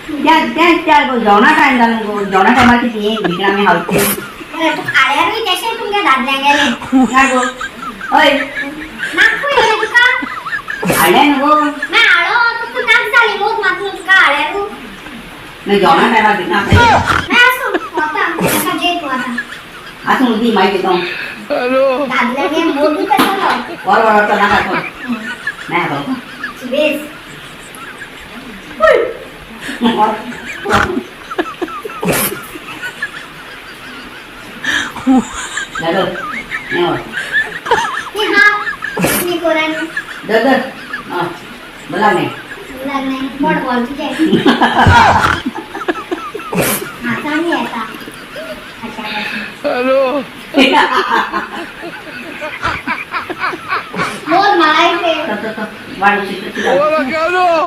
त्या जेवणा टाइम झाला जेवणा टायमार किती भिकणा मी हावते तू आल्यारूय तशें तुमगे दादल्या गेले काय गो होय नाक येले तुका आले ना गो ना आळो तू नाक झाली मोत मातून तुका आल्यारू मी जेवणा टायमार भिकणा ना असो आता आता जे तू आता असं मुदी माहिती देतो दादल्या गे मोदू कसं वर वर तर नका तो नाही हातो base Lalu, nyawa. Ni ha, ni koran. Dadah, belang nih. Bulan nih, mau bol tuh Masa nih ya ta? Halo. Mau malai pe. Tuh, waduh situ. Orang